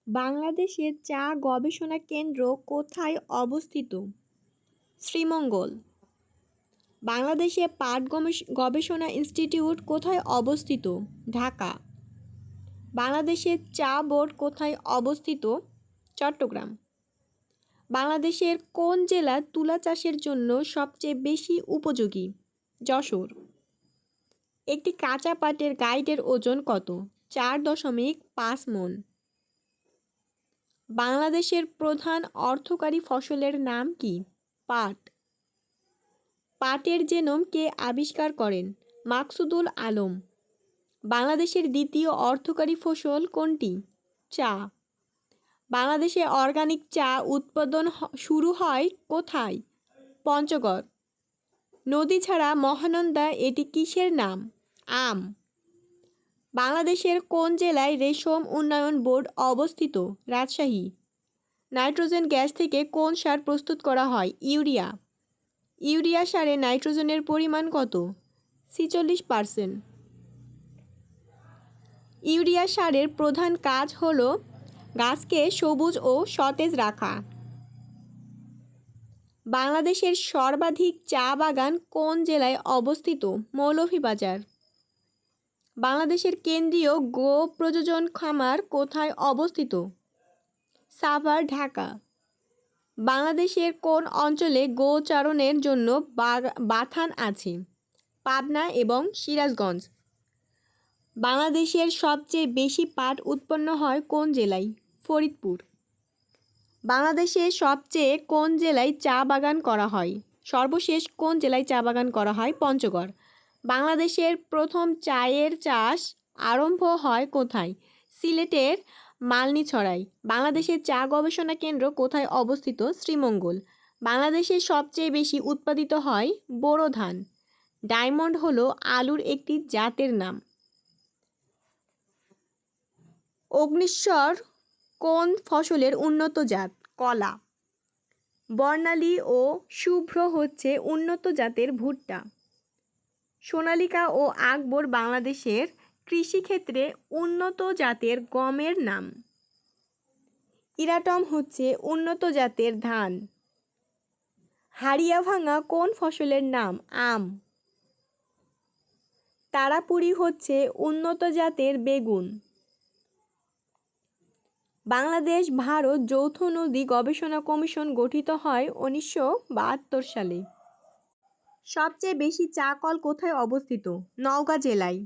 বাংলাদেশের চা গবেষণা কেন্দ্র কোথায় অবস্থিত? শ্রীমঙ্গল। বাংলাদেশে পাট গবেষণা ইনস্টিটিউট কোথায় অবস্থিত? ঢাকা। বাংলাদেশের চা বোর্ড কোথায় অবস্থিত? চট্টগ্রাম। বাংলাদেশের কোন জেলা তুলা চাষের জন্য সবচেয়ে বেশি উপযোগী? যশোর। একটি কাঁচা পাটের গাইডের ওজন কত? 4.5 মণ। বাংলাদেশের প্রধান অর্থকরী ফসলের নাম কি? পাট। পাটের জিনোম কে আবিষ্কার করেন? মাকসুদুল আলম। বাংলাদেশের দ্বিতীয় অর্থকরী ফসল কোনটি? চা। বাংলাদেশে অর্গানিক চা উৎপাদন শুরু হয় কোথায়? পঞ্চগড়। নদী ছাড়া মহানন্দা এটি কিসের নাম? আম। বাংলাদেশের কোন জেলায় রেশম উন্নয়ন বোর্ড অবস্থিত? রাজশাহী। নাইট্রোজেন গ্যাস থেকে কোন সার প্রস্তুত করা হয়? ইউরিয়া। ইউরিয়া সারে নাইট্রোজেনের পরিমাণ কত? 46%। ইউরিয়া সারের প্রধান কাজ হল গাছকে সবুজ ও সতেজ রাখা। বাংলাদেশের সর্বাধিক চা বাগান কোন জেলায় অবস্থিত? মৌলভীবাজার। বাংলাদেশের কেন্দ্রীয় গো প্রজনন খামার কোথায় অবস্থিত? সাভার, ঢাকা। বাংলাদেশের কোন অঞ্চলে গোচারণের জন্য বাথান আছে? পাবনা এবং সিরাজগঞ্জ। বাংলাদেশের সবচেয়ে বেশি পাট উৎপন্ন হয় কোন জেলায়? ফরিদপুর। বাংলাদেশের সবচেয়ে কোন জেলায় চা বাগান করা হয়? সর্বশেষ কোন জেলায় চা বাগান করা হয়? পঞ্চগড়। বাংলাদেশের প্রথম চায়ের চাষ আরম্ভ হয় কোথায়? সিলেটের মালনীছড়ায়। বাংলাদেশের চা গবেষণা কেন্দ্র কোথায় অবস্থিত? শ্রীমঙ্গল। বাংলাদেশের সবচেয়ে বেশি উৎপাদিত হয় বোরো ধান। ডায়মন্ড হলো আলুর একটি জাতের নাম। অগ্নিশ্বর কোন ফসলের উন্নত জাত? কলা। বর্ণালী ও শুভ্র হচ্ছে উন্নত জাতের ভুট্টা। সোনালিকা ও আকবর বাংলাদেশের কৃষিক্ষেত্রে উন্নত জাতের গমের নাম। ইরাটম হচ্ছে উন্নত জাতের ধান। হাড়িয়াভাঙা কোন ফসলের নাম? আম। তারাপুরি হচ্ছে উন্নত জাতের বেগুন। বাংলাদেশ ভারত যৌথ নদী গবেষণা কমিশন গঠিত হয় 1972 সালে। সবচেয়ে বেশি চা কল কোথায় অবস্থিত? নওগাঁ জেলায়।